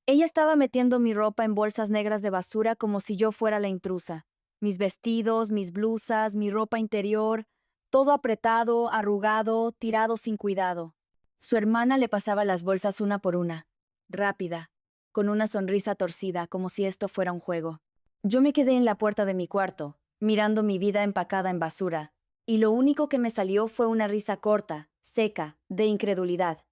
Ella estaba metiendo mi ropa en bolsas negras de basura como si yo fuera la intrusa. Mis vestidos, mis blusas, mi ropa interior, todo apretado, arrugado, tirado sin cuidado. Su hermana le pasaba las bolsas una por una, rápida, con una sonrisa torcida, como si esto fuera un juego. Yo me quedé en la puerta de mi cuarto, mirando mi vida empacada en basura, y lo único que me salió fue una risa corta, seca, de incredulidad.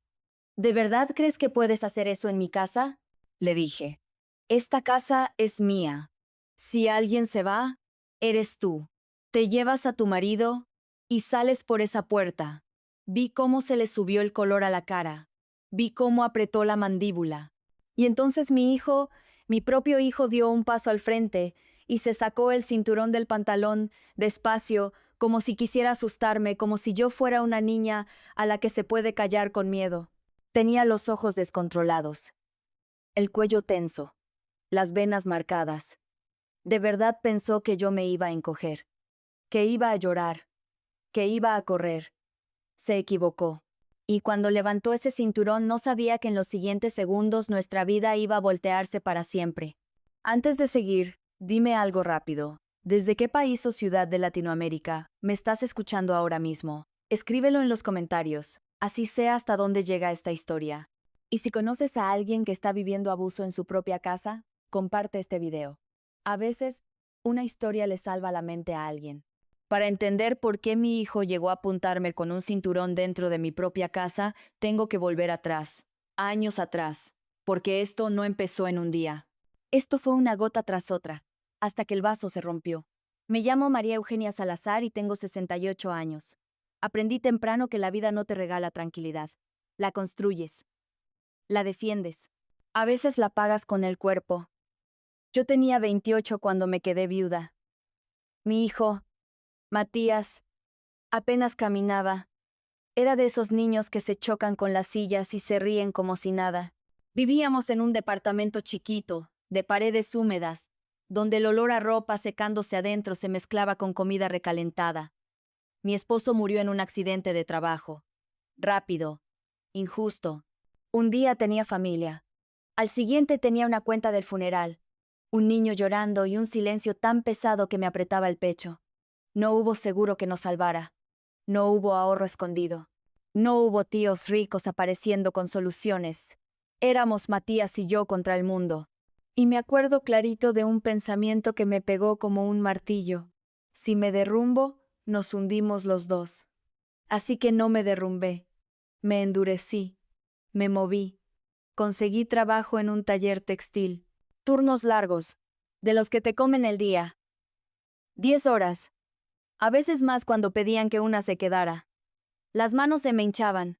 ¿De verdad crees que puedes hacer eso en mi casa? Le dije. Esta casa es mía. Si alguien se va, eres tú. Te llevas a tu marido y sales por esa puerta. Vi cómo se le subió el color a la cara. Vi cómo apretó la mandíbula. Y entonces mi propio hijo dio un paso al frente y se sacó el cinturón del pantalón despacio, como si quisiera asustarme, como si yo fuera una niña a la que se puede callar con miedo. Tenía los ojos descontrolados, el cuello tenso, las venas marcadas. De verdad pensó que yo me iba a encoger, que iba a llorar, que iba a correr. Se equivocó. Y cuando levantó ese cinturón no sabía que en los siguientes segundos nuestra vida iba a voltearse para siempre. Antes de seguir, dime algo rápido. ¿Desde qué país o ciudad de Latinoamérica me estás escuchando ahora mismo? Escríbelo en los comentarios, así sé hasta dónde llega esta historia. Y si conoces a alguien que está viviendo abuso en su propia casa, comparte este video. A veces, una historia le salva la mente a alguien. Para entender por qué mi hijo llegó a apuntarme con un cinturón dentro de mi propia casa, tengo que volver atrás, años atrás, porque esto no empezó en un día. Esto fue una gota tras otra, hasta que el vaso se rompió. Me llamo María Eugenia Salazar y tengo 68 años. Aprendí temprano que la vida no te regala tranquilidad. La construyes, la defiendes. A veces la pagas con el cuerpo. Yo tenía 28 cuando me quedé viuda. Mi hijo, Matías, apenas caminaba. Era de esos niños que se chocan con las sillas y se ríen como si nada. Vivíamos en un departamento chiquito, de paredes húmedas, donde el olor a ropa secándose adentro se mezclaba con comida recalentada. Mi esposo murió en un accidente de trabajo. Rápido, injusto. Un día tenía familia. Al siguiente tenía una cuenta del funeral. Un niño llorando y un silencio tan pesado que me apretaba el pecho. No hubo seguro que nos salvara. No hubo ahorro escondido. No hubo tíos ricos apareciendo con soluciones. Éramos Matías y yo contra el mundo. Y me acuerdo clarito de un pensamiento que me pegó como un martillo. Si me derrumbo, nos hundimos los dos. Así que no me derrumbé. Me endurecí. Me moví. Conseguí trabajo en un taller textil. Turnos largos, de los que te comen el día. 10 horas. A veces más cuando pedían que una se quedara. Las manos se me hinchaban,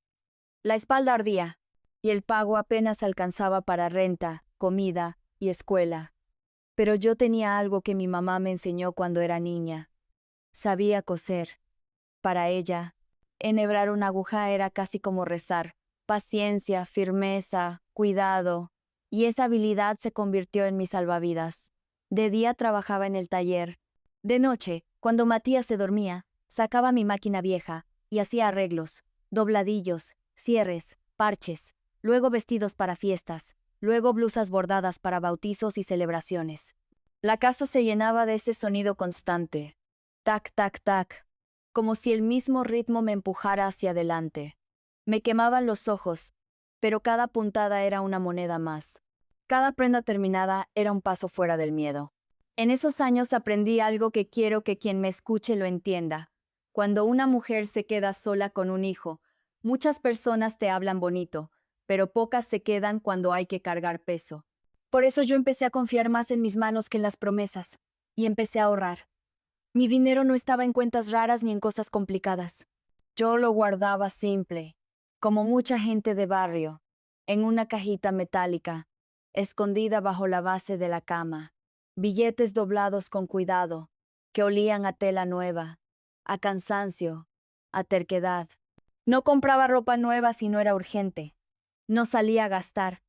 la espalda ardía, y el pago apenas alcanzaba para renta, comida y escuela. Pero yo tenía algo que mi mamá me enseñó cuando era niña. Sabía coser. Para ella, enhebrar una aguja era casi como rezar. Paciencia, firmeza, cuidado. Y esa habilidad se convirtió en mi salvavidas. De día trabajaba en el taller. De noche, cuando Matías se dormía, sacaba mi máquina vieja y hacía arreglos, dobladillos, cierres, parches, luego vestidos para fiestas, luego blusas bordadas para bautizos y celebraciones. La casa se llenaba de ese sonido constante. Tac, tac, tac, como si el mismo ritmo me empujara hacia adelante. Me quemaban los ojos, pero cada puntada era una moneda más. Cada prenda terminada era un paso fuera del miedo. En esos años aprendí algo que quiero que quien me escuche lo entienda. Cuando una mujer se queda sola con un hijo, muchas personas te hablan bonito, pero pocas se quedan cuando hay que cargar peso. Por eso yo empecé a confiar más en mis manos que en las promesas, y empecé a ahorrar. Mi dinero no estaba en cuentas raras ni en cosas complicadas. Yo lo guardaba simple, como mucha gente de barrio, en una cajita metálica, escondida bajo la base de la cama. Billetes doblados con cuidado, que olían a tela nueva, a cansancio, a terquedad. No compraba ropa nueva si no era urgente. No salía a gastar.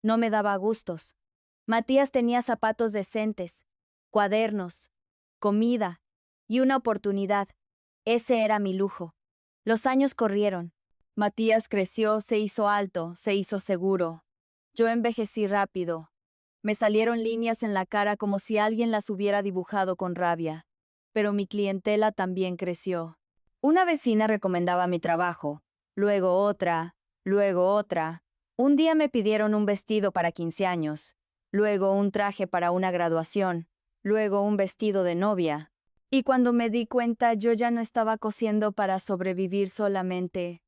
No me daba gustos. Matías tenía zapatos decentes, cuadernos, comida y una oportunidad. Ese era mi lujo. Los años corrieron. Matías creció, se hizo alto, se hizo seguro. Yo envejecí rápido. Me salieron líneas en la cara como si alguien las hubiera dibujado con rabia. Pero mi clientela también creció. Una vecina recomendaba mi trabajo, luego otra, luego otra. Un día me pidieron un vestido para 15 años, luego un traje para una graduación, luego un vestido de novia. Y cuando me di cuenta, yo ya no estaba cosiendo para sobrevivir solamente.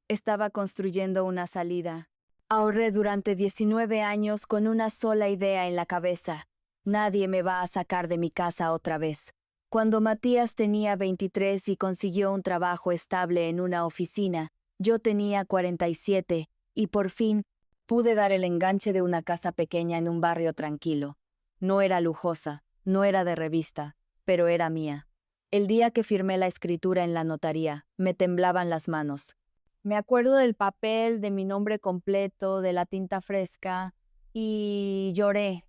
Estaba construyendo una salida. Ahorré durante 19 años con una sola idea en la cabeza. Nadie me va a sacar de mi casa otra vez. Cuando Matías tenía 23 y consiguió un trabajo estable en una oficina, yo tenía 47 y por fin pude dar el enganche de una casa pequeña en un barrio tranquilo. No era lujosa, no era de revista, pero era mía. El día que firmé la escritura en la notaría, me temblaban las manos. Me acuerdo del papel, de mi nombre completo, de la tinta fresca, y lloré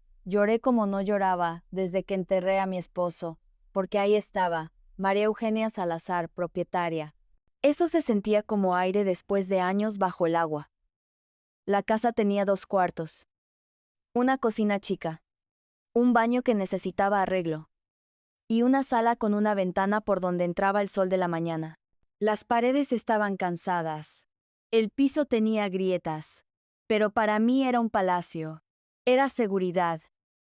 como no lloraba desde que enterré a mi esposo, porque ahí estaba, María Eugenia Salazar, propietaria. Eso se sentía como aire después de años bajo el agua. La casa tenía 2 cuartos, una cocina chica, un baño que necesitaba arreglo, y una sala con una ventana por donde entraba el sol de la mañana. Las paredes estaban cansadas. El piso tenía grietas. Pero para mí era un palacio. Era seguridad.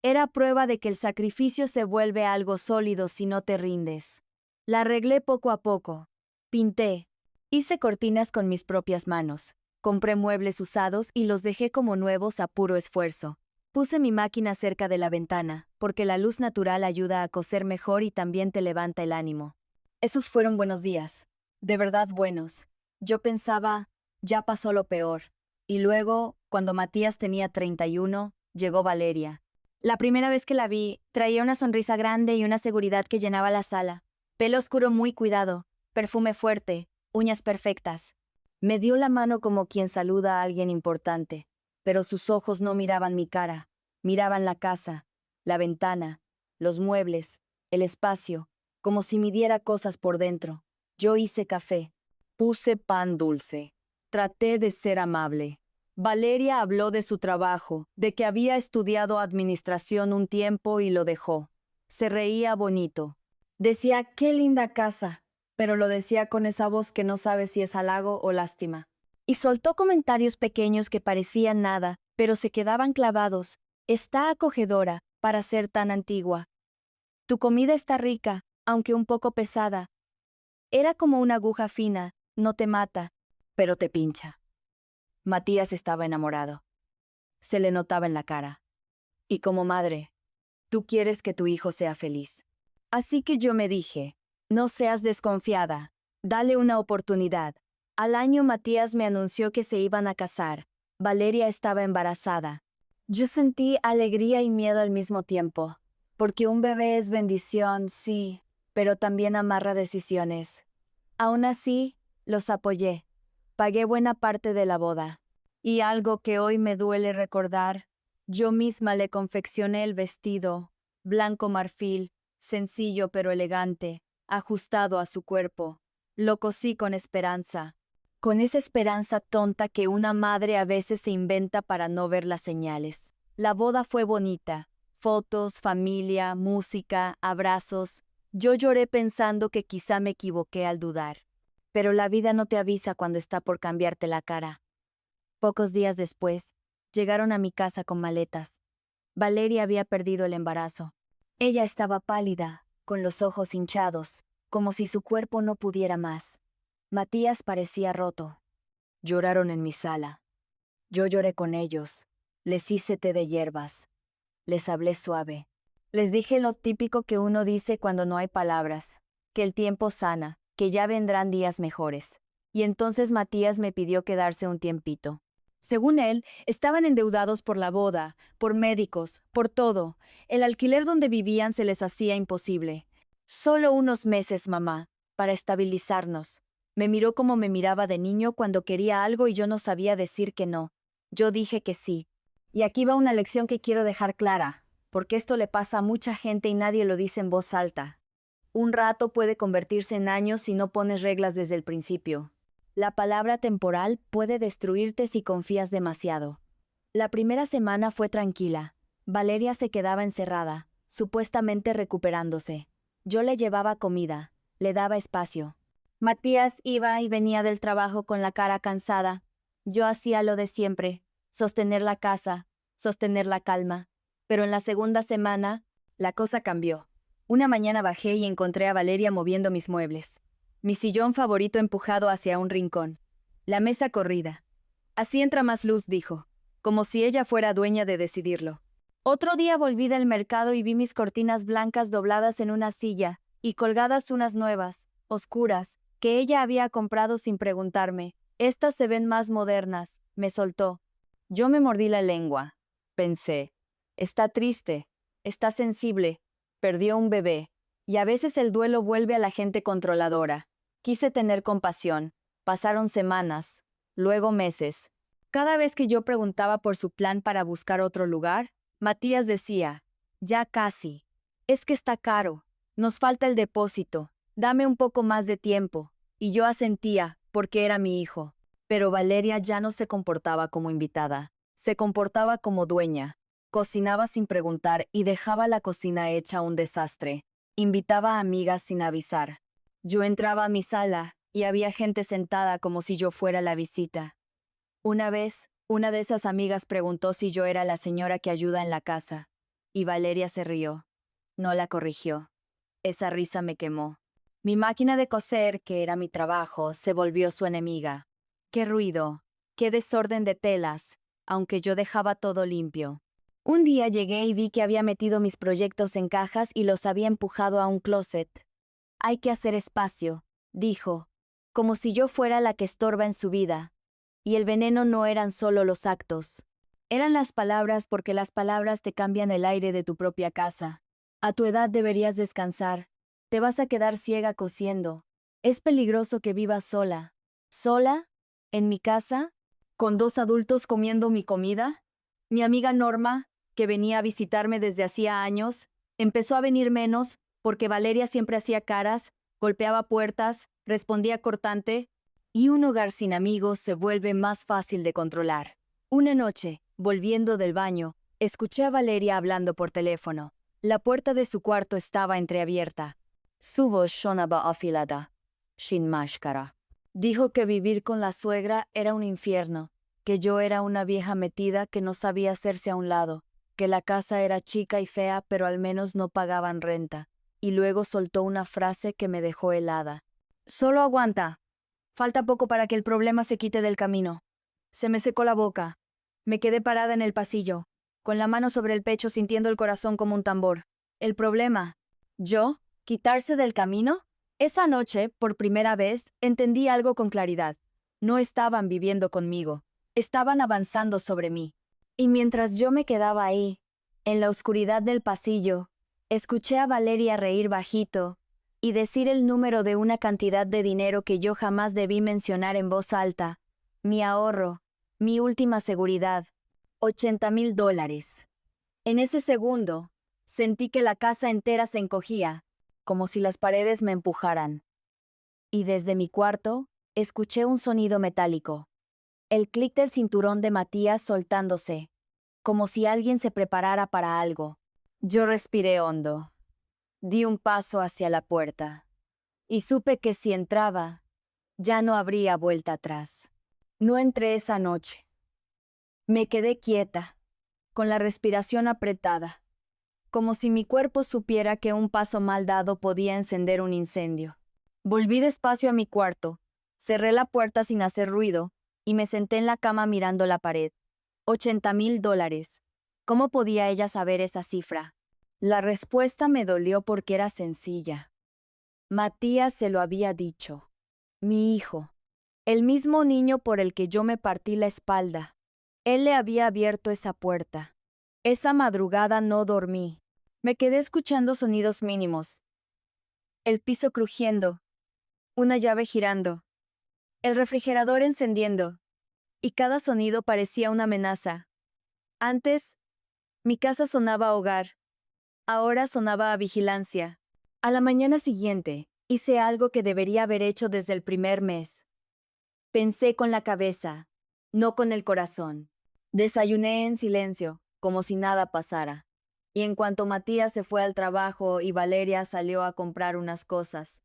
Era prueba de que el sacrificio se vuelve algo sólido si no te rindes. La arreglé poco a poco. Pinté. Hice cortinas con mis propias manos. Compré muebles usados y los dejé como nuevos a puro esfuerzo. Puse mi máquina cerca de la ventana, porque la luz natural ayuda a coser mejor y también te levanta el ánimo. Esos fueron buenos días. De verdad buenos. Yo pensaba, ya pasó lo peor. Y luego, cuando Matías tenía 31, llegó Valeria. La primera vez que la vi, traía una sonrisa grande y una seguridad que llenaba la sala. Pelo oscuro muy cuidado, perfume fuerte, uñas perfectas. Me dio la mano como quien saluda a alguien importante, pero sus ojos no miraban mi cara, miraban la casa, la ventana, los muebles, el espacio, como si midiera cosas por dentro. Yo hice café, puse pan dulce, traté de ser amable. Valeria habló de su trabajo, de que había estudiado administración un tiempo y lo dejó. Se reía bonito. Decía, qué linda casa, pero lo decía con esa voz que no sabe si es halago o lástima. Y soltó comentarios pequeños que parecían nada, pero se quedaban clavados. Está acogedora para ser tan antigua. Tu comida está rica, aunque un poco pesada. Era como una aguja fina, no te mata, pero te pincha. Matías estaba enamorado. Se le notaba en la cara. Y como madre, tú quieres que tu hijo sea feliz. Así que yo me dije, no seas desconfiada, dale una oportunidad. Al año Matías me anunció que se iban a casar. Valeria estaba embarazada. Yo sentí alegría y miedo al mismo tiempo, porque un bebé es bendición, sí, pero también amarra decisiones. Aún así, los apoyé. Pagué buena parte de la boda. Y algo que hoy me duele recordar, yo misma le confeccioné el vestido, blanco marfil, sencillo pero elegante, ajustado a su cuerpo. Lo cosí con esperanza. Con esa esperanza tonta que una madre a veces se inventa para no ver las señales. La boda fue bonita. Fotos, familia, música, abrazos. Yo lloré pensando que quizá me equivoqué al dudar. Pero la vida no te avisa cuando está por cambiarte la cara. Pocos días después, llegaron a mi casa con maletas. Valeria había perdido el embarazo. Ella estaba pálida, con los ojos hinchados, como si su cuerpo no pudiera más. Matías parecía roto. Lloraron en mi sala. Yo lloré con ellos. Les hice té de hierbas. Les hablé suave. Les dije lo típico que uno dice cuando no hay palabras, que el tiempo sana, que ya vendrán días mejores. Y entonces Matías me pidió quedarse un tiempito. Según él, estaban endeudados por la boda, por médicos, por todo. El alquiler donde vivían se les hacía imposible. Solo unos meses, mamá, para estabilizarnos. Me miró como me miraba de niño cuando quería algo y yo no sabía decir que no. Yo dije que sí. Y aquí va una lección que quiero dejar clara, porque esto le pasa a mucha gente y nadie lo dice en voz alta. Un rato puede convertirse en años si no pones reglas desde el principio. La palabra temporal puede destruirte si confías demasiado. La primera semana fue tranquila. Valeria se quedaba encerrada, supuestamente recuperándose. Yo le llevaba comida, le daba espacio. Matías iba y venía del trabajo con la cara cansada. Yo hacía lo de siempre, sostener la casa, sostener la calma. Pero en la segunda semana, la cosa cambió. Una mañana bajé y encontré a Valeria moviendo mis muebles. Mi sillón favorito empujado hacia un rincón. La mesa corrida. Así entra más luz, dijo, como si ella fuera dueña de decidirlo. Otro día volví del mercado y vi mis cortinas blancas dobladas en una silla y colgadas unas nuevas, oscuras, que ella había comprado sin preguntarme. Estas se ven más modernas, me soltó. Yo me mordí la lengua. Pensé, está triste, está sensible, perdió un bebé, y a veces el duelo vuelve a la gente controladora. Quise tener compasión. Pasaron semanas, luego meses. Cada vez que yo preguntaba por su plan para buscar otro lugar, Matías decía, ya casi. Es que está caro. Nos falta el depósito. Dame un poco más de tiempo. Y yo asentía, porque era mi hijo. Pero Valeria ya no se comportaba como invitada. Se comportaba como dueña. Cocinaba sin preguntar y dejaba la cocina hecha un desastre. Invitaba a amigas sin avisar. Yo entraba a mi sala y había gente sentada como si yo fuera la visita. Una vez, una de esas amigas preguntó si yo era la señora que ayuda en la casa, y Valeria se rió. No la corrigió. Esa risa me quemó. Mi máquina de coser, que era mi trabajo, se volvió su enemiga. Qué ruido, qué desorden de telas, aunque yo dejaba todo limpio. Un día llegué y vi que había metido mis proyectos en cajas y los había empujado a un closet. Hay que hacer espacio, dijo, como si yo fuera la que estorba en su vida. Y el veneno no eran solo los actos. Eran las palabras, porque las palabras te cambian el aire de tu propia casa. A tu edad deberías descansar. Te vas a quedar ciega cosiendo. Es peligroso que vivas sola. ¿Sola? ¿En mi casa? ¿Con dos adultos comiendo mi comida? Mi amiga Norma, que venía a visitarme desde hacía años, empezó a venir menos porque Valeria siempre hacía caras, golpeaba puertas, respondía cortante, y un hogar sin amigos se vuelve más fácil de controlar. Una noche, volviendo del baño, escuché a Valeria hablando por teléfono. La puerta de su cuarto estaba entreabierta. Su voz sonaba afilada, sin máscara. Dijo que vivir con la suegra era un infierno, que yo era una vieja metida que no sabía hacerse a un lado, que la casa era chica y fea, pero al menos no pagaban renta. Y luego soltó una frase que me dejó helada. Solo aguanta. Falta poco para que el problema se quite del camino. Se me secó la boca. Me quedé parada en el pasillo, con la mano sobre el pecho sintiendo el corazón como un tambor. El problema. ¿Yo? ¿Quitarse del camino? Esa noche, por primera vez, entendí algo con claridad. No estaban viviendo conmigo. Estaban avanzando sobre mí. Y mientras yo me quedaba ahí, en la oscuridad del pasillo, escuché a Valeria reír bajito y decir el número de una cantidad de dinero que yo jamás debí mencionar en voz alta. Mi ahorro, mi última seguridad, $80,000. En ese segundo, sentí que la casa entera se encogía, como si las paredes me empujaran. Y desde mi cuarto, escuché un sonido metálico. El clic del cinturón de Matías soltándose, como si alguien se preparara para algo. Yo respiré hondo. Di un paso hacia la puerta. Y supe que si entraba, ya no habría vuelta atrás. No entré esa noche. Me quedé quieta, con la respiración apretada, como si mi cuerpo supiera que un paso mal dado podía encender un incendio. Volví despacio a mi cuarto, cerré la puerta sin hacer ruido y me senté en la cama mirando la pared. $80,000. ¿Cómo podía ella saber esa cifra? La respuesta me dolió porque era sencilla. Matías se lo había dicho. Mi hijo. El mismo niño por el que yo me partí la espalda. Él le había abierto esa puerta. Esa madrugada no dormí. Me quedé escuchando sonidos mínimos. El piso crujiendo. Una llave girando. El refrigerador encendiendo. Y cada sonido parecía una amenaza. Antes, mi casa sonaba a hogar. Ahora sonaba a vigilancia. A la mañana siguiente, hice algo que debería haber hecho desde el primer mes. Pensé con la cabeza, no con el corazón. Desayuné en silencio, como si nada pasara. Y en cuanto Matías se fue al trabajo y Valeria salió a comprar unas cosas,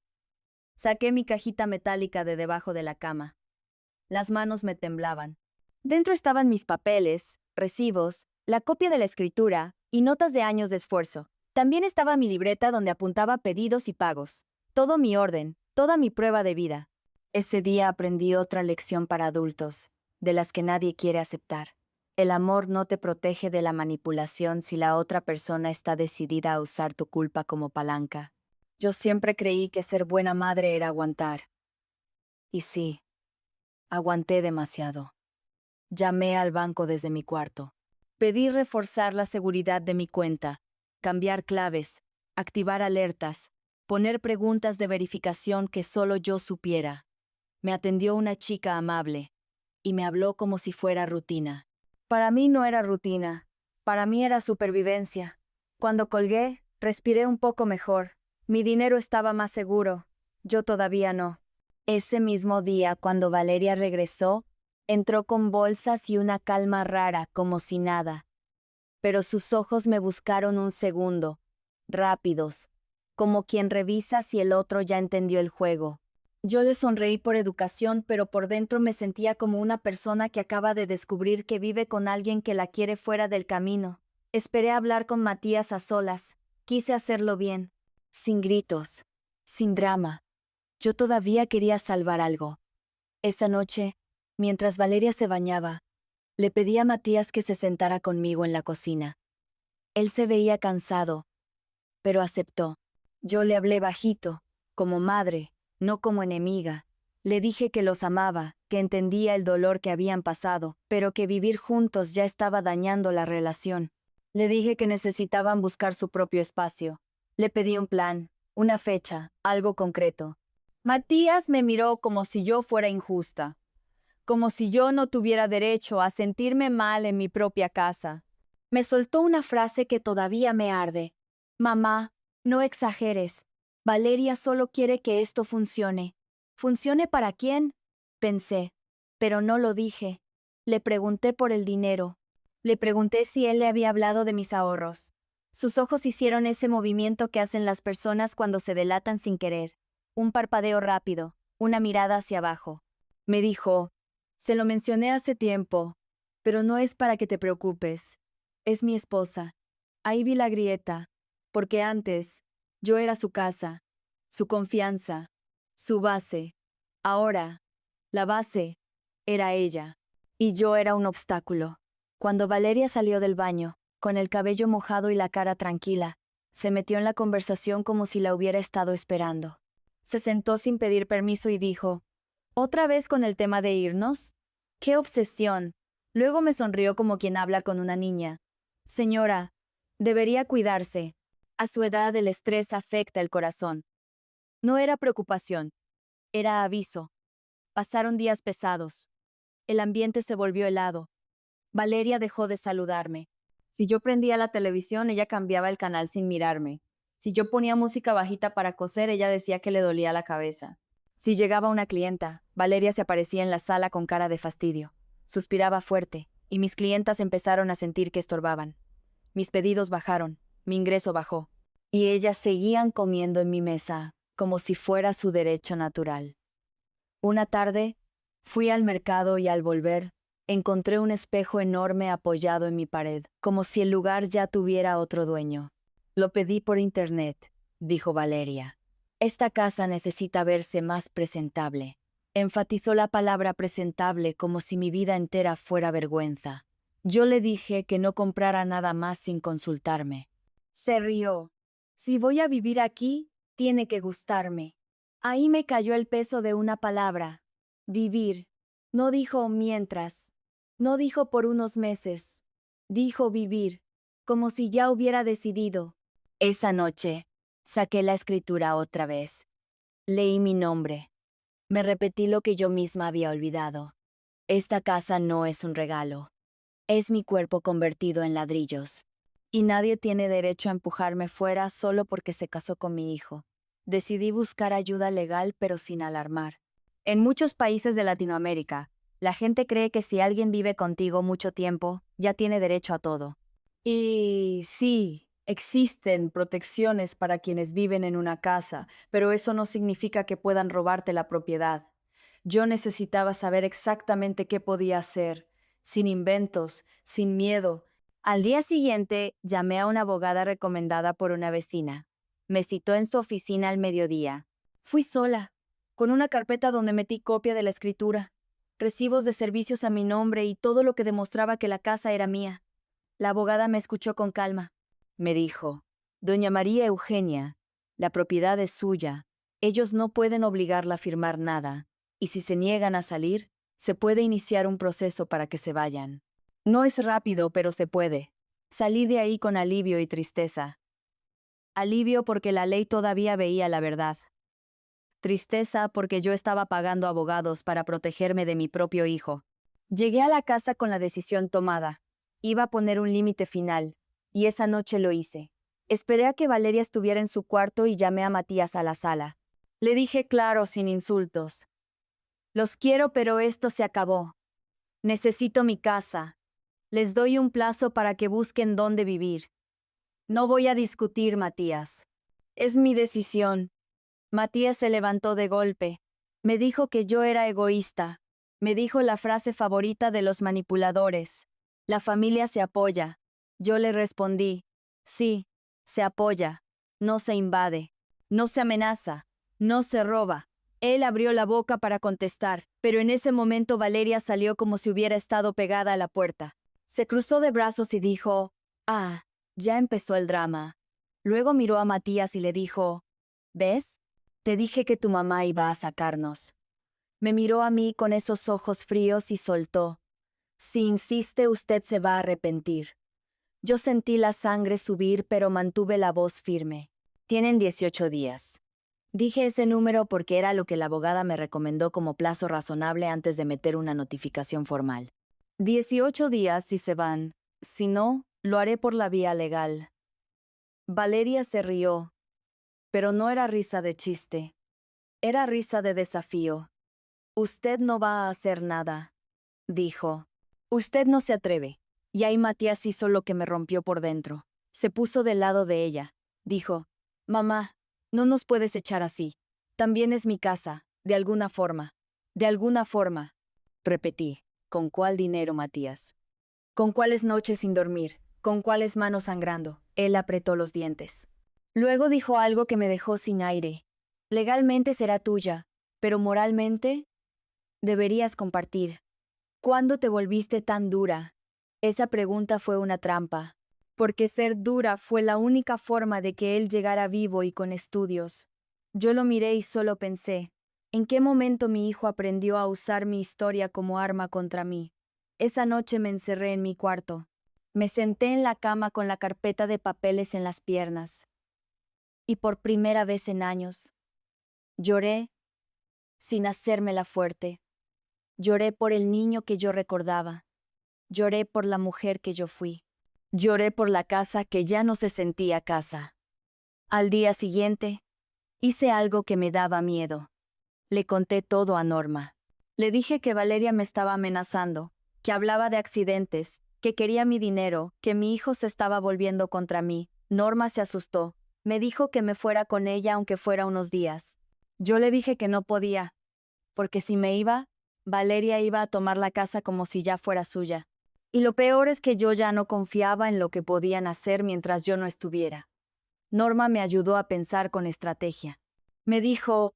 saqué mi cajita metálica de debajo de la cama. Las manos me temblaban. Dentro estaban mis papeles, recibos, la copia de la escritura y notas de años de esfuerzo. También estaba mi libreta donde apuntaba pedidos y pagos. Todo mi orden, toda mi prueba de vida. Ese día aprendí otra lección para adultos, de las que nadie quiere aceptar. El amor no te protege de la manipulación si la otra persona está decidida a usar tu culpa como palanca. Yo siempre creí que ser buena madre era aguantar. Y sí, aguanté demasiado. Llamé al banco desde mi cuarto. Pedí reforzar la seguridad de mi cuenta, cambiar claves, activar alertas, poner preguntas de verificación que solo yo supiera. Me atendió una chica amable y me habló como si fuera rutina. Para mí no era rutina, para mí era supervivencia. Cuando colgué, respiré un poco mejor. Mi dinero estaba más seguro, yo todavía no. Ese mismo día, cuando Valeria regresó, entró con bolsas y una calma rara, como si nada. Pero sus ojos me buscaron un segundo, rápidos, como quien revisa si el otro ya entendió el juego. Yo le sonreí por educación, pero por dentro me sentía como una persona que acaba de descubrir que vive con alguien que la quiere fuera del camino. Esperé hablar con Matías a solas. Quise hacerlo bien, sin gritos, sin drama. Yo todavía quería salvar algo. Esa noche, mientras Valeria se bañaba, le pedí a Matías que se sentara conmigo en la cocina. Él se veía cansado, pero aceptó. Yo le hablé bajito, como madre, no como enemiga. Le dije que los amaba, que entendía el dolor que habían pasado, pero que vivir juntos ya estaba dañando la relación. Le dije que necesitaban buscar su propio espacio. Le pedí un plan, una fecha, algo concreto. Matías me miró como si yo fuera injusta, como si yo no tuviera derecho a sentirme mal en mi propia casa. Me soltó una frase que todavía me arde. Mamá, no exageres. Valeria solo quiere que esto funcione. ¿Funcione para quién? Pensé, pero no lo dije. Le pregunté por el dinero. Le pregunté si él le había hablado de mis ahorros. Sus ojos hicieron ese movimiento que hacen las personas cuando se delatan sin querer. Un parpadeo rápido, una mirada hacia abajo. Me dijo, se lo mencioné hace tiempo, pero no es para que te preocupes. Es mi esposa. Ahí vi la grieta, porque antes yo era su casa, su confianza, su base. Ahora, la base era ella, y yo era un obstáculo. Cuando Valeria salió del baño, con el cabello mojado y la cara tranquila, se metió en la conversación como si la hubiera estado esperando. Se sentó sin pedir permiso y dijo, ¿otra vez con el tema de irnos? ¡Qué obsesión! Luego me sonrió como quien habla con una niña. Señora, debería cuidarse. A su edad el estrés afecta el corazón. No era preocupación, era aviso. Pasaron días pesados. El ambiente se volvió helado. Valeria dejó de saludarme. Si yo prendía la televisión, ella cambiaba el canal sin mirarme. Si yo ponía música bajita para coser, ella decía que le dolía la cabeza. Si llegaba una clienta, Valeria se aparecía en la sala con cara de fastidio. Suspiraba fuerte, y mis clientas empezaron a sentir que estorbaban. Mis pedidos bajaron, mi ingreso bajó, y ellas seguían comiendo en mi mesa, como si fuera su derecho natural. Una tarde, fui al mercado y al volver, encontré un espejo enorme apoyado en mi pared, como si el lugar ya tuviera otro dueño. Lo pedí por internet, dijo Valeria. Esta casa necesita verse más presentable. Enfatizó la palabra presentable como si mi vida entera fuera vergüenza. Yo le dije que no comprara nada más sin consultarme. Se rió. Si voy a vivir aquí, tiene que gustarme. Ahí me cayó el peso de una palabra. Vivir. No dijo mientras. No dijo por unos meses. Dijo vivir. Como si ya hubiera decidido. Esa noche, saqué la escritura otra vez. Leí mi nombre. Me repetí lo que yo misma había olvidado. Esta casa no es un regalo. Es mi cuerpo convertido en ladrillos. Y nadie tiene derecho a empujarme fuera solo porque se casó con mi hijo. Decidí buscar ayuda legal pero sin alarmar. En muchos países de Latinoamérica, La gente cree que si alguien vive contigo mucho tiempo, ya tiene derecho a todo. Y sí, existen protecciones para quienes viven en una casa, pero eso no significa que puedan robarte la propiedad. Yo necesitaba saber exactamente qué podía hacer, sin inventos, sin miedo. Al día siguiente, llamé a una abogada recomendada por una vecina. Me citó en su oficina al mediodía. Fui sola, con una carpeta donde metí copia de la escritura, recibos de servicios a mi nombre y todo lo que demostraba que la casa era mía. La abogada me escuchó con calma. Me dijo, Doña María Eugenia, la propiedad es suya. Ellos no pueden obligarla a firmar nada, y si se niegan a salir, se puede iniciar un proceso para que se vayan. No es rápido, pero se puede. Salí de ahí con alivio y tristeza. Alivio porque la ley todavía veía la verdad. Tristeza porque yo estaba pagando abogados para protegerme de mi propio hijo. Llegué a la casa con la decisión tomada. Iba a poner un límite final, y esa noche lo hice. Esperé a que Valeria estuviera en su cuarto y llamé a Matías a la sala. Le dije claro, sin insultos. Los quiero, pero esto se acabó. Necesito mi casa. Les doy un plazo para que busquen dónde vivir. No voy a discutir, Matías. Es mi decisión. Matías se levantó de golpe. Me dijo que yo era egoísta. Me dijo la frase favorita de los manipuladores. La familia se apoya. Yo le respondí, sí, se apoya. No se invade. No se amenaza. No se roba. Él abrió la boca para contestar, pero en ese momento Valeria salió como si hubiera estado pegada a la puerta. Se cruzó de brazos y dijo, ah, ya empezó el drama. Luego miró a Matías y le dijo, ¿ves? Te dije que tu mamá iba a sacarnos. Me miró a mí con esos ojos fríos y soltó. Si insiste, usted se va a arrepentir. Yo sentí la sangre subir, pero mantuve la voz firme. Tienen 18 días. Dije ese número porque era lo que la abogada me recomendó como plazo razonable antes de meter una notificación formal. 18 días si se van. Si no, lo haré por la vía legal. Valeria se rió, pero no era risa de chiste. Era risa de desafío. Usted no va a hacer nada, dijo. Usted no se atreve. Y ahí Matías hizo lo que me rompió por dentro. Se puso del lado de ella. Dijo, mamá, no nos puedes echar así. También es mi casa, de alguna forma. De alguna forma. Repetí. ¿Con cuál dinero, Matías? ¿Con cuáles noches sin dormir? ¿Con cuáles manos sangrando? Él apretó los dientes. Luego dijo algo que me dejó sin aire. Legalmente será tuya, pero moralmente deberías compartir. ¿Cuándo te volviste tan dura? Esa pregunta fue una trampa, porque ser dura fue la única forma de que él llegara vivo y con estudios. Yo lo miré y solo pensé, ¿en qué momento mi hijo aprendió a usar mi historia como arma contra mí? Esa noche me encerré en mi cuarto. Me senté en la cama con la carpeta de papeles en las piernas. Y por primera vez en años, lloré sin hacérmela fuerte. Lloré por el niño que yo recordaba. Lloré por la mujer que yo fui. Lloré por la casa que ya no se sentía casa. Al día siguiente, hice algo que me daba miedo. Le conté todo a Norma. Le dije que Valeria me estaba amenazando, que hablaba de accidentes, que quería mi dinero, que mi hijo se estaba volviendo contra mí. Norma se asustó. Me dijo que me fuera con ella aunque fuera unos días. Yo le dije que no podía, porque si me iba, Valeria iba a tomar la casa como si ya fuera suya. Y lo peor es que yo ya no confiaba en lo que podían hacer mientras yo no estuviera. Norma me ayudó a pensar con estrategia. Me dijo,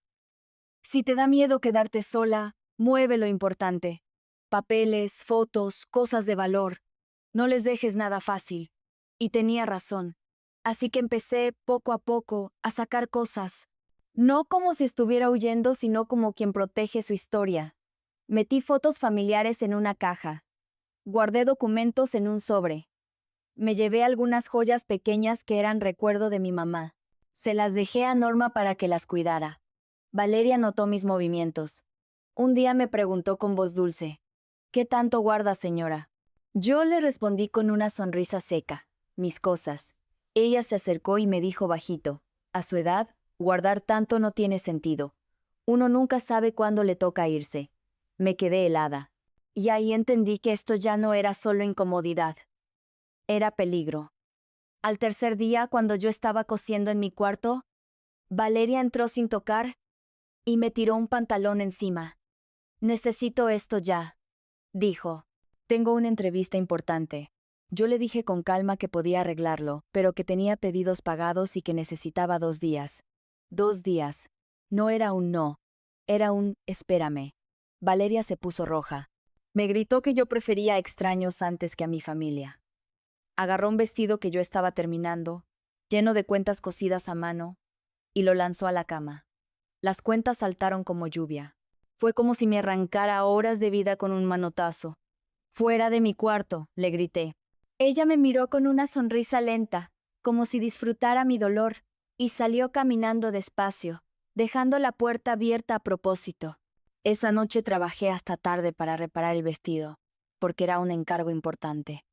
si te da miedo quedarte sola, mueve lo importante. Papeles, fotos, cosas de valor. No les dejes nada fácil. Y tenía razón. Así que empecé, poco a poco, a sacar cosas. No como si estuviera huyendo, sino como quien protege su historia. Metí fotos familiares en una caja. Guardé documentos en un sobre. Me llevé algunas joyas pequeñas que eran recuerdo de mi mamá. Se las dejé a Norma para que las cuidara. Valeria notó mis movimientos. Un día me preguntó con voz dulce, ¿qué tanto guarda, señora? Yo le respondí con una sonrisa seca, mis cosas. Ella se acercó y me dijo bajito, a su edad, guardar tanto no tiene sentido. Uno nunca sabe cuándo le toca irse. Me quedé helada. Y ahí entendí que esto ya no era solo incomodidad, era peligro. Al tercer día, cuando yo estaba cosiendo en mi cuarto, Valeria entró sin tocar y me tiró un pantalón encima. Necesito esto ya, dijo. Tengo una entrevista importante. Yo le dije con calma que podía arreglarlo, pero que tenía pedidos pagados y que necesitaba 2 días. 2 días. No era un no, era un espérame. Valeria se puso roja. Me gritó que yo prefería a extraños antes que a mi familia. Agarró un vestido que yo estaba terminando, lleno de cuentas cosidas a mano, y lo lanzó a la cama. Las cuentas saltaron como lluvia. Fue como si me arrancara horas de vida con un manotazo. Fuera de mi cuarto, le grité. Ella me miró con una sonrisa lenta, como si disfrutara mi dolor, y salió caminando despacio, dejando la puerta abierta a propósito. Esa noche trabajé hasta tarde para reparar el vestido, porque era un encargo importante.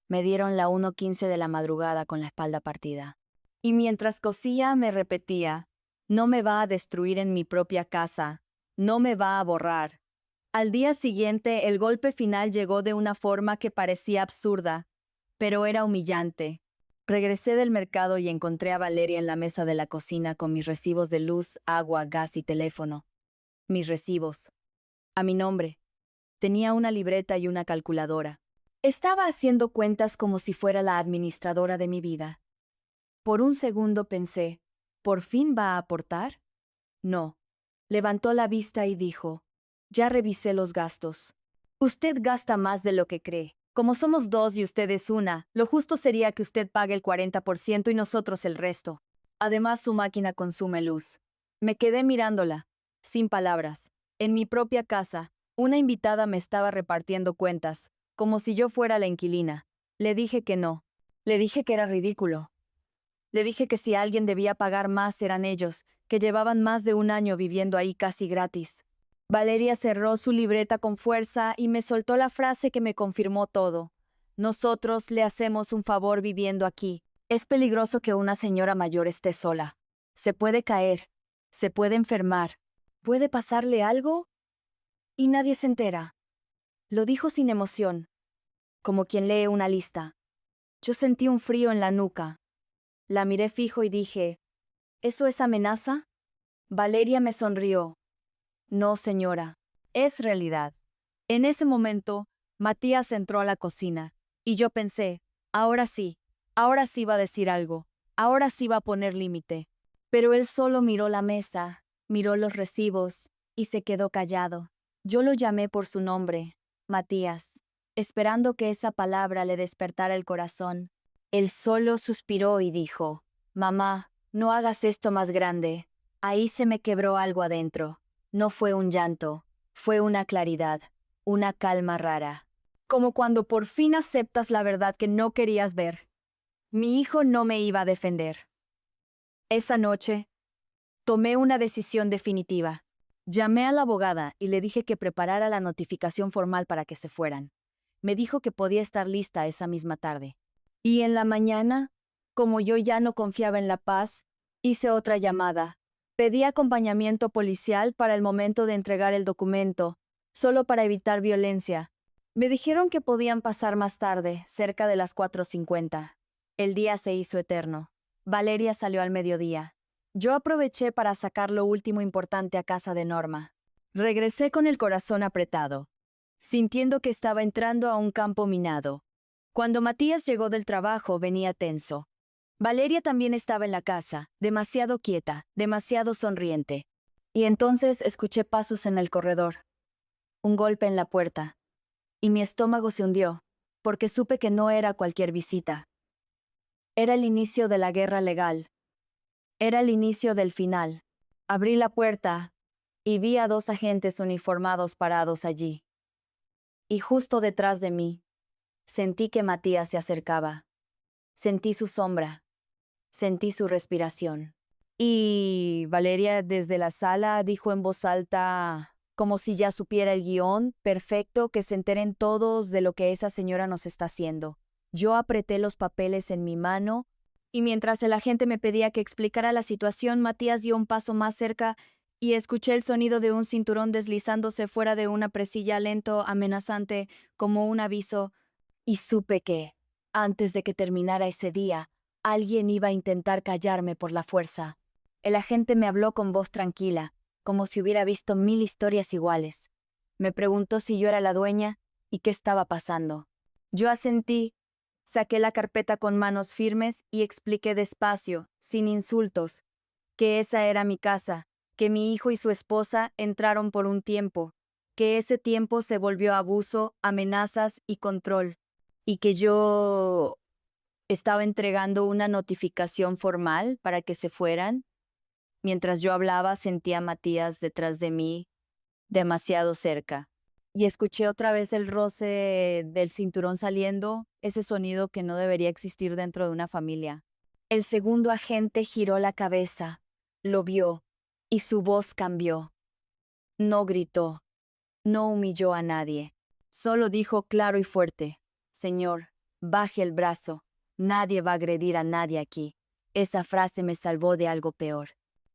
Me dieron la 1:15 de la madrugada con la espalda partida. Y mientras cosía me repetía, no me va a destruir en mi propia casa, no me va a borrar. Al día siguiente el golpe final llegó de una forma que parecía absurda, pero era humillante. Regresé del mercado y encontré a Valeria en la mesa de la cocina con mis recibos de luz, agua, gas y teléfono. Mis recibos. A mi nombre. Tenía una libreta y una calculadora. Estaba haciendo cuentas como si fuera la administradora de mi vida. Por un segundo pensé, ¿por fin va a aportar? No. Levantó la vista y dijo, ya revisé los gastos. Usted gasta más de lo que cree. Como somos dos y usted es una, lo justo sería que usted pague el 40% y nosotros el resto. Además, su máquina consume luz. Me quedé mirándola, sin palabras. En mi propia casa, una invitada me estaba repartiendo cuentas, como si yo fuera la inquilina. Le dije que no. Le dije que era ridículo. Le dije que si alguien debía pagar más eran ellos, que llevaban más de un año viviendo ahí casi gratis. Valeria cerró su libreta con fuerza y me soltó la frase que me confirmó todo. Nosotros le hacemos un favor viviendo aquí. Es peligroso que una señora mayor esté sola. Se puede caer, se puede enfermar, puede pasarle algo y nadie se entera. Lo dijo sin emoción, como quien lee una lista. Yo sentí un frío en la nuca. La miré fijo y dije, ¿eso es amenaza? Valeria me sonrió. No, señora, es realidad. En ese momento, Matías entró a la cocina, y yo pensé, ahora sí va a decir algo, ahora sí va a poner límite. Pero él solo miró la mesa, miró los recibos, y se quedó callado. Yo lo llamé por su nombre, Matías, esperando que esa palabra le despertara el corazón. Él solo suspiró y dijo, mamá, no hagas esto más grande. Ahí se me quebró algo adentro. No fue un llanto, fue una claridad, una calma rara. Como cuando por fin aceptas la verdad que no querías ver. Mi hijo no me iba a defender. Esa noche, tomé una decisión definitiva. Llamé a la abogada y le dije que preparara la notificación formal para que se fueran. Me dijo que podía estar lista esa misma tarde. Y en la mañana, como yo ya no confiaba en la paz, hice otra llamada. Pedí acompañamiento policial para el momento de entregar el documento, solo para evitar violencia. Me dijeron que podían pasar más tarde, cerca de las 4:50. El día se hizo eterno. Valeria salió al mediodía. Yo aproveché para sacar lo último importante a casa de Norma. Regresé con el corazón apretado, sintiendo que estaba entrando a un campo minado. Cuando Matías llegó del trabajo, venía tenso. Valeria también estaba en la casa, demasiado quieta, demasiado sonriente. Y entonces escuché pasos en el corredor, un golpe en la puerta, y mi estómago se hundió, porque supe que no era cualquier visita. Era el inicio de la guerra legal. Era el inicio del final. Abrí la puerta y vi a 2 agentes uniformados parados allí. Y justo detrás de mí, sentí que Matías se acercaba. Sentí su sombra. Sentí su respiración. Y Valeria desde la sala dijo en voz alta, como si ya supiera el guión, perfecto, que se enteren todos de lo que esa señora nos está haciendo. Yo apreté los papeles en mi mano, y mientras el agente me pedía que explicara la situación, Matías dio un paso más cerca y escuché el sonido de un cinturón deslizándose fuera de una presilla lento, amenazante, como un aviso, y supe que, antes de que terminara ese día, alguien iba a intentar callarme por la fuerza. El agente me habló con voz tranquila, como si hubiera visto 1000 historias iguales. Me preguntó si yo era la dueña y qué estaba pasando. Yo asentí, saqué la carpeta con manos firmes y expliqué despacio, sin insultos, que esa era mi casa, que mi hijo y su esposa entraron por un tiempo, que ese tiempo se volvió abuso, amenazas y control, y que yo estaba entregando una notificación formal para que se fueran. Mientras yo hablaba, sentía a Matías detrás de mí, demasiado cerca, y escuché otra vez el roce del cinturón saliendo, ese sonido que no debería existir dentro de una familia. El segundo agente giró la cabeza, lo vio, y su voz cambió. No gritó, no humilló a nadie. Solo dijo claro y fuerte: Señor, baje el brazo. Nadie va a agredir a nadie aquí. Esa frase me salvó de algo peor.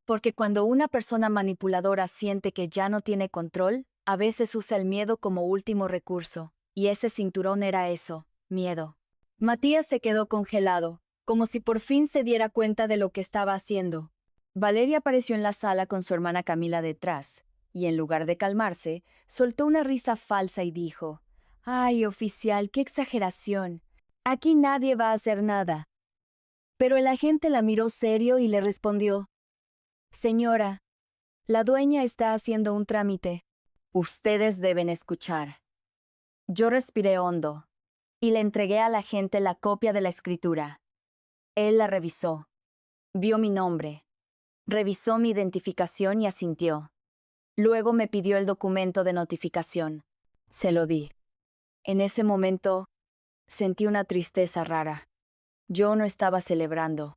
Porque cuando una persona manipuladora siente que ya no tiene control, a veces usa el miedo como último recurso. Y ese cinturón era eso, miedo. Matías se quedó congelado, como si por fin se diera cuenta de lo que estaba haciendo. Valeria apareció en la sala con su hermana Camila detrás, y en lugar de calmarse, soltó una risa falsa y dijo: «Ay, oficial, qué exageración. Aquí nadie va a hacer nada». Pero el agente la miró serio y le respondió: «Señora, la dueña está haciendo un trámite. Ustedes deben escuchar». Yo respiré hondo y le entregué al agente la copia de la escritura. Él la revisó, vio mi nombre, revisó mi identificación y asintió. Luego me pidió el documento de notificación. Se lo di. En ese momento sentí una tristeza rara. Yo no estaba celebrando.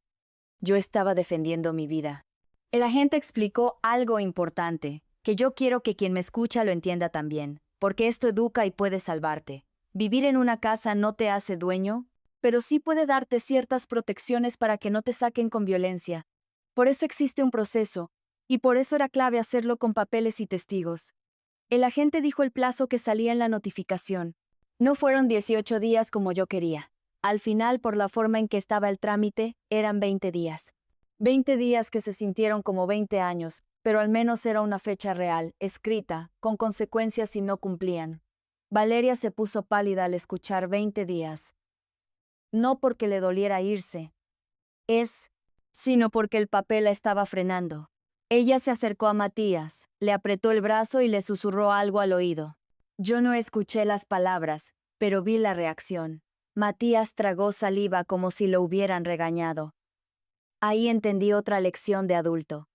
Yo estaba defendiendo mi vida. El agente explicó algo importante, que yo quiero que quien me escucha lo entienda también, porque esto educa y puede salvarte. Vivir en una casa no te hace dueño, pero sí puede darte ciertas protecciones para que no te saquen con violencia. Por eso existe un proceso, y por eso era clave hacerlo con papeles y testigos. El agente dijo el plazo que salía en la notificación. No fueron 18 días como yo quería. Al final, por la forma en que estaba el trámite, eran 20 días. 20 días que se sintieron como 20 años, pero al menos era una fecha real, escrita, con consecuencias si no cumplían. Valeria se puso pálida al escuchar 20 días. No porque le doliera irse, sino porque el papel la estaba frenando. Ella se acercó a Matías, le apretó el brazo y le susurró algo al oído. Yo no escuché las palabras, pero vi la reacción. Matías tragó saliva como si lo hubieran regañado. Ahí entendí otra lección de adulto.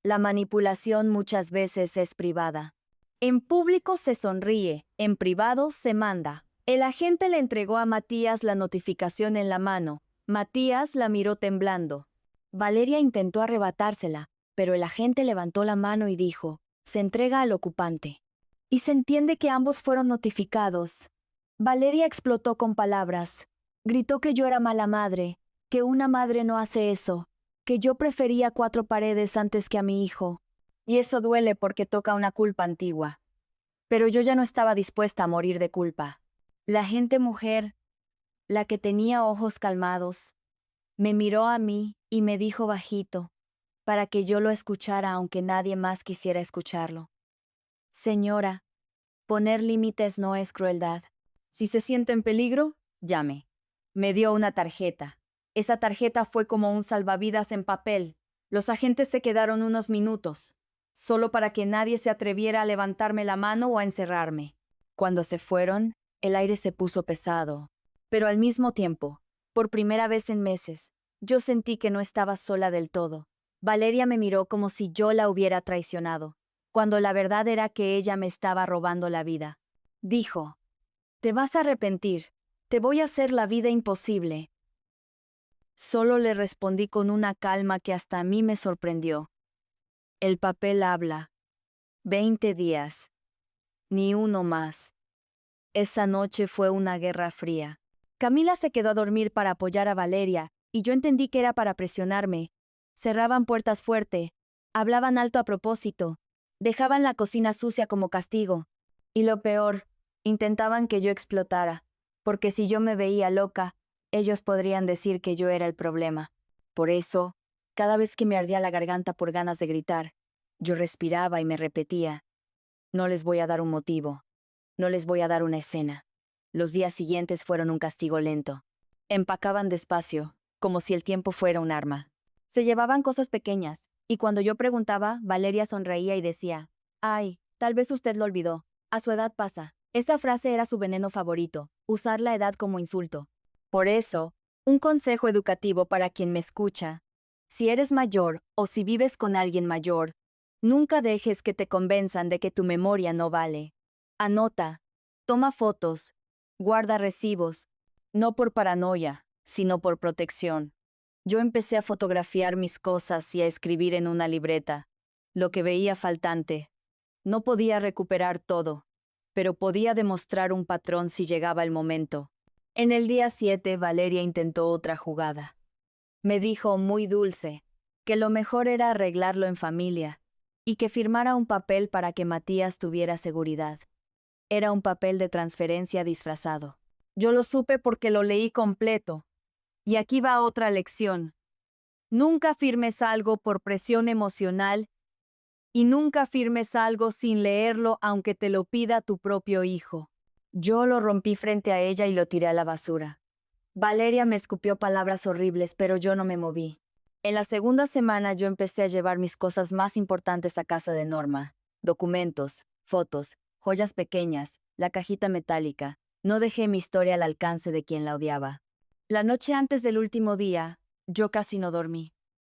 La manipulación muchas veces es privada. En público se sonríe, en privado se manda. El agente le entregó a Matías la notificación en la mano. Matías la miró temblando. Valeria intentó arrebatársela, pero el agente levantó la mano y dijo: «Se entrega al ocupante». Y se entiende que ambos fueron notificados. Valeria explotó con palabras. Gritó que yo era mala madre, que una madre no hace eso, que yo prefería 4 paredes antes que a mi hijo. Y eso duele porque toca una culpa antigua. Pero yo ya no estaba dispuesta a morir de culpa. La gente mujer, la que tenía ojos calmados, me miró a mí y me dijo bajito, para que yo lo escuchara aunque nadie más quisiera escucharlo: «Señora, poner límites no es crueldad. Si se siente en peligro, llame». Me dio una tarjeta. Esa tarjeta fue como un salvavidas en papel. Los agentes se quedaron unos minutos, solo para que nadie se atreviera a levantarme la mano o a encerrarme. Cuando se fueron, el aire se puso pesado, pero al mismo tiempo, por primera vez en meses, yo sentí que no estaba sola del todo. Valeria me miró como si yo la hubiera traicionado, cuando la verdad era que ella me estaba robando la vida. Dijo: «Te vas a arrepentir. Te voy a hacer la vida imposible». Solo le respondí con una calma que hasta a mí me sorprendió. El papel habla. 20 días. Ni uno más. Esa noche fue una guerra fría. Camila se quedó a dormir para apoyar a Valeria, y yo entendí que era para presionarme. Cerraban puertas fuerte, Hablaban alto a propósito. Dejaban la cocina sucia como castigo. Y lo peor, intentaban que yo explotara, porque si yo me veía loca, ellos podrían decir que yo era el problema. Por eso, cada vez que me ardía la garganta por ganas de gritar, yo respiraba y me repetía, no les voy a dar un motivo, no les voy a dar una escena. Los días siguientes fueron un castigo lento. Empacaban despacio, como si el tiempo fuera un arma. Se llevaban cosas pequeñas, y cuando yo preguntaba, Valeria sonreía y decía, ay, tal vez usted lo olvidó. A su edad pasa. Esa frase era su veneno favorito, usar la edad como insulto. Por eso, un consejo educativo para quien me escucha. Si eres mayor o si vives con alguien mayor, nunca dejes que te convenzan de que tu memoria no vale. Anota, toma fotos, guarda recibos, no por paranoia, sino por protección. Yo empecé a fotografiar mis cosas y a escribir en una libreta, lo que veía faltante. No podía recuperar todo, pero podía demostrar un patrón si llegaba el momento. En el día 7, Valeria intentó otra jugada. Me dijo, muy dulce, que lo mejor era arreglarlo en familia, y que firmara un papel para que Matías tuviera seguridad. Era un papel de transferencia disfrazado. Yo lo supe porque lo leí completo. Y aquí va otra lección. Nunca firmes algo por presión emocional y nunca firmes algo sin leerlo aunque te lo pida tu propio hijo. Yo lo rompí frente a ella y lo tiré a la basura. Valeria me escupió palabras horribles, pero yo no me moví. En la segunda semana yo empecé a llevar mis cosas más importantes a casa de Norma. Documentos, fotos, joyas pequeñas, la cajita metálica. No dejé mi historia al alcance de quien la odiaba. La noche antes del último día, yo casi no dormí.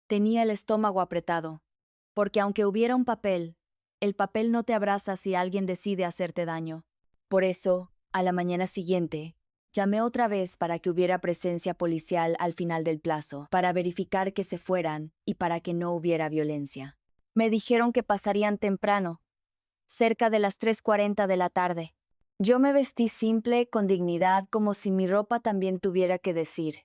Tenía el estómago apretado, porque aunque hubiera un papel, el papel no te abraza si alguien decide hacerte daño. Por eso, a la mañana siguiente, llamé otra vez para que hubiera presencia policial al final del plazo, para verificar que se fueran y para que no hubiera violencia. Me dijeron que pasarían temprano, cerca de las 3:40 de la tarde. Yo me vestí simple, con dignidad, como si mi ropa también tuviera que decir,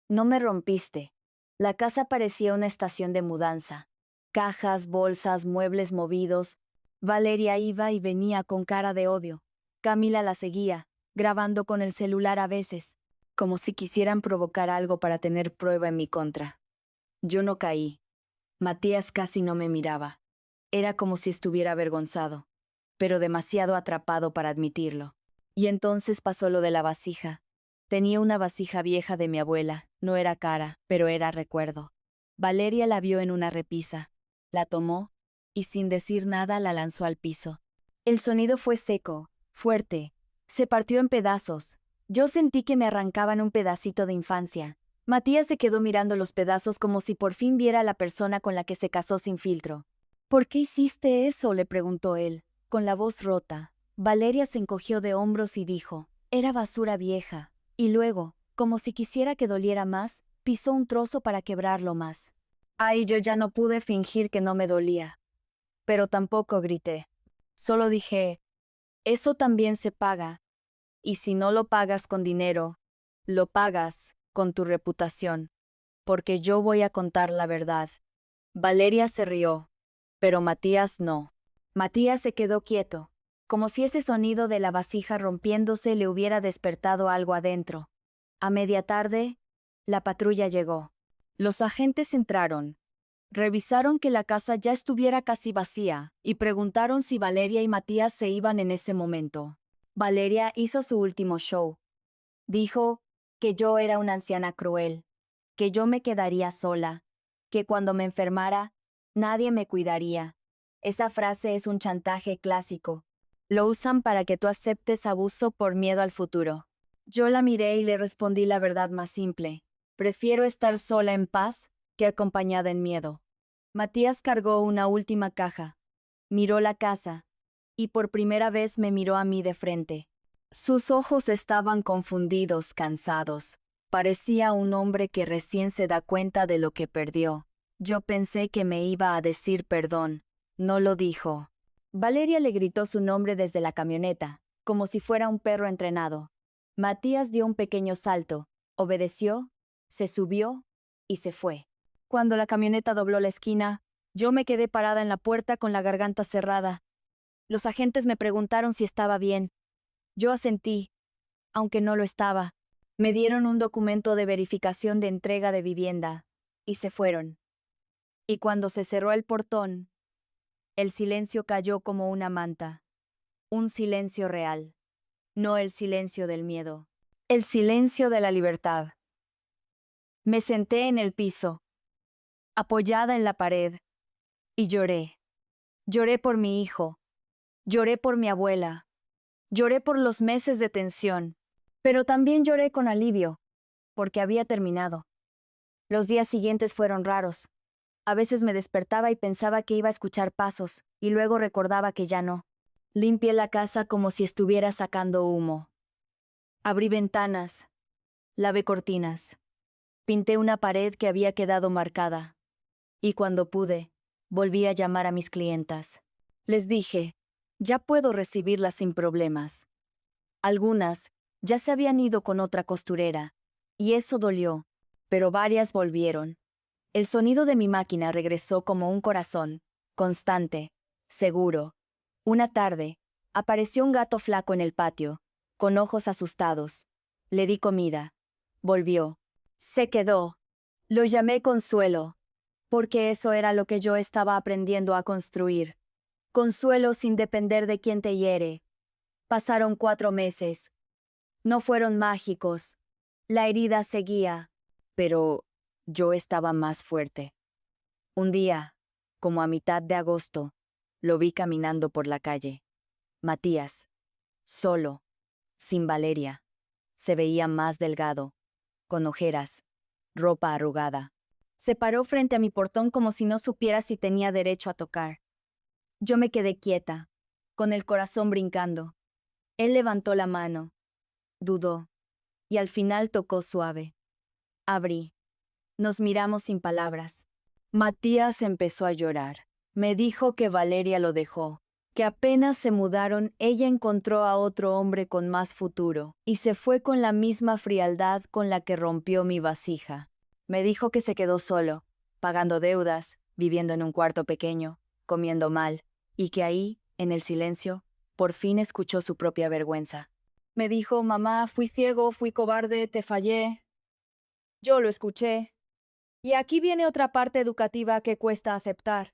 no me rompiste. La casa parecía una estación de mudanza. Cajas, bolsas, muebles movidos. Valeria iba y venía con cara de odio. Camila la seguía, grabando con el celular a veces, como si quisieran provocar algo para tener prueba en mi contra. Yo no caí. Matías casi no me miraba. Era como si estuviera avergonzado, pero demasiado atrapado para admitirlo. Y entonces pasó lo de la vasija. Tenía una vasija vieja de mi abuela, no era cara, pero era recuerdo. Valeria la vio en una repisa, la tomó y sin decir nada la lanzó al piso. El sonido fue seco, fuerte, se partió en pedazos. Yo sentí que me arrancaban un pedacito de infancia. Matías se quedó mirando los pedazos como si por fin viera a la persona con la que se casó sin filtro. ¿Por qué hiciste eso?, le preguntó él, con la voz rota. Valeria se encogió de hombros y dijo, era basura vieja. Y luego, como si quisiera que doliera más, pisó un trozo para quebrarlo más. Ay, yo ya no pude fingir que no me dolía. Pero tampoco grité. Solo dije, eso también se paga. Y si no lo pagas con dinero, lo pagas con tu reputación. Porque yo voy a contar la verdad. Valeria se rió, pero Matías no. Matías se quedó quieto, como si ese sonido de la vasija rompiéndose le hubiera despertado algo adentro. A media tarde, la patrulla llegó. Los agentes entraron, revisaron que la casa ya estuviera casi vacía y preguntaron si Valeria y Matías se iban en ese momento. Valeria hizo su último show. Dijo que yo era una anciana cruel, que yo me quedaría sola, que cuando me enfermara, nadie me cuidaría. Esa frase es un chantaje clásico. Lo usan para que tú aceptes abuso por miedo al futuro. Yo la miré y le respondí la verdad más simple. Prefiero estar sola en paz que acompañada en miedo. Matías cargó una última caja, miró la casa, y por primera vez me miró a mí de frente. Sus ojos estaban confundidos, cansados. Parecía un hombre que recién se da cuenta de lo que perdió. Yo pensé que me iba a decir perdón. No lo dijo. Valeria le gritó su nombre desde la camioneta, como si fuera un perro entrenado. Matías dio un pequeño salto, obedeció, se subió y se fue. Cuando la camioneta dobló la esquina, Yo me quedé parada en la puerta con la garganta cerrada. Los agentes me preguntaron si estaba bien. Yo asentí, aunque no lo estaba. Me dieron un documento de verificación de entrega de vivienda, y se fueron. Y cuando se cerró el portón, el silencio cayó como una manta. Un silencio real, no el silencio del miedo. El silencio de la libertad. Me senté en el piso, apoyada en la pared, y lloré. Lloré por mi hijo, lloré por mi abuela, lloré por los meses de tensión, pero también lloré con alivio, porque había terminado. Los días siguientes fueron raros. A veces me despertaba y pensaba que iba a escuchar pasos, y luego recordaba que ya no. Limpié la casa como si estuviera sacando humo. Abrí ventanas, lavé cortinas, pinté una pared que había quedado marcada, y cuando pude, volví a llamar a mis clientas. Les dije, ya puedo recibirlas sin problemas. Algunas ya se habían ido con otra costurera, y eso dolió, pero varias volvieron. El sonido de mi máquina regresó como un corazón, constante, seguro. Una tarde, apareció un gato flaco en el patio, con ojos asustados. Le di comida. Volvió. Se quedó. Lo llamé Consuelo, porque eso era lo que yo estaba aprendiendo a construir. Consuelo sin depender de quien te hiere. Pasaron 4 meses. No fueron mágicos. La herida seguía, pero yo estaba más fuerte. Un día, como a mitad de agosto, lo vi caminando por la calle. Matías, solo, sin Valeria. Se veía más delgado, con ojeras, ropa arrugada. Se paró frente a mi portón como si no supiera si tenía derecho a tocar. Yo me quedé quieta, con el corazón brincando. Él levantó la mano, dudó, y al final tocó suave. Abrí. Nos miramos sin palabras. Matías empezó a llorar. Me dijo que Valeria lo dejó, que apenas se mudaron, ella encontró a otro hombre con más futuro, y se fue con la misma frialdad con la que rompió mi vasija. Me dijo que se quedó solo, pagando deudas, viviendo en un cuarto pequeño, comiendo mal, y que ahí, en el silencio, por fin escuchó su propia vergüenza. Me dijo, mamá, fui ciego, fui cobarde, te fallé. Yo lo escuché. Y aquí viene otra parte educativa que cuesta aceptar.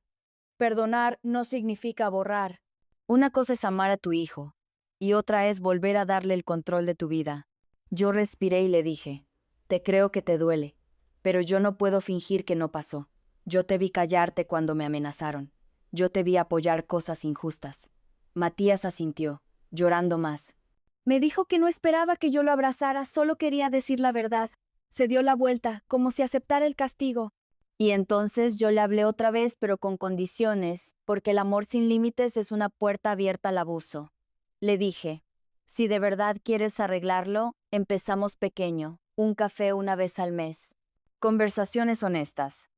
Perdonar no significa borrar. Una cosa es amar a tu hijo, y otra es volver a darle el control de tu vida. Yo respiré y le dije, te creo que te duele, pero yo no puedo fingir que no pasó. Yo te vi callarte cuando me amenazaron. Yo te vi apoyar cosas injustas. Matías asintió, llorando más. Me dijo que no esperaba que yo lo abrazara, solo quería decir la verdad. Se dio la vuelta, como si aceptara el castigo. Y entonces yo le hablé otra vez, pero con condiciones, porque el amor sin límites es una puerta abierta al abuso. Le dije, si de verdad quieres arreglarlo, empezamos pequeño, un café una vez al mes. Conversaciones honestas.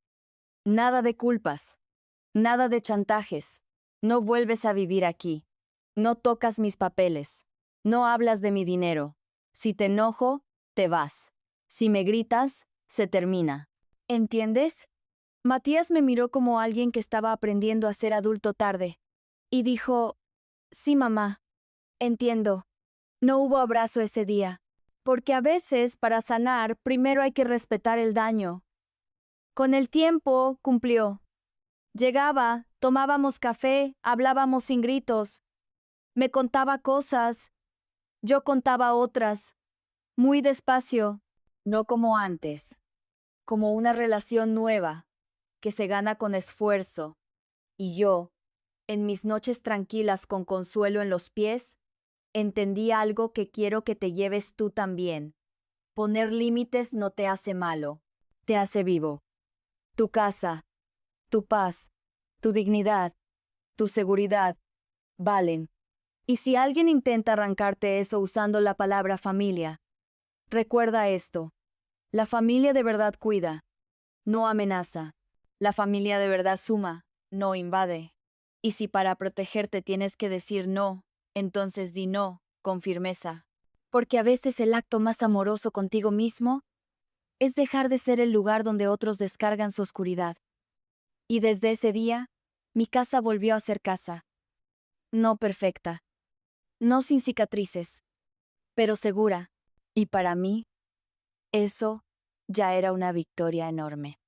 Nada de culpas. Nada de chantajes. No vuelves a vivir aquí. No tocas mis papeles. No hablas de mi dinero. Si te enojo, te vas. Si me gritas, se termina. ¿Entiendes? Matías me miró como alguien que estaba aprendiendo a ser adulto tarde, y dijo, sí, mamá, entiendo. No hubo abrazo ese día, porque a veces, para sanar, primero hay que respetar el daño. Con el tiempo, cumplió. Llegaba, tomábamos café, hablábamos sin gritos. Me contaba cosas, yo contaba otras, muy despacio, no como antes, como una relación nueva, que se gana con esfuerzo. Y yo, en mis noches tranquilas con Consuelo en los pies, entendí algo que quiero que te lleves tú también. Poner límites no te hace malo, te hace vivo. Tu casa, tu paz, tu dignidad, tu seguridad, valen. Y si alguien intenta arrancarte eso usando la palabra familia, recuerda esto. La familia de verdad cuida, no amenaza. La familia de verdad suma, no invade. Y si para protegerte tienes que decir no, entonces di no, con firmeza. Porque a veces el acto más amoroso contigo mismo es dejar de ser el lugar donde otros descargan su oscuridad. Y desde ese día, mi casa volvió a ser casa. No perfecta, no sin cicatrices, pero segura. Y para mí, eso ya era una victoria enorme.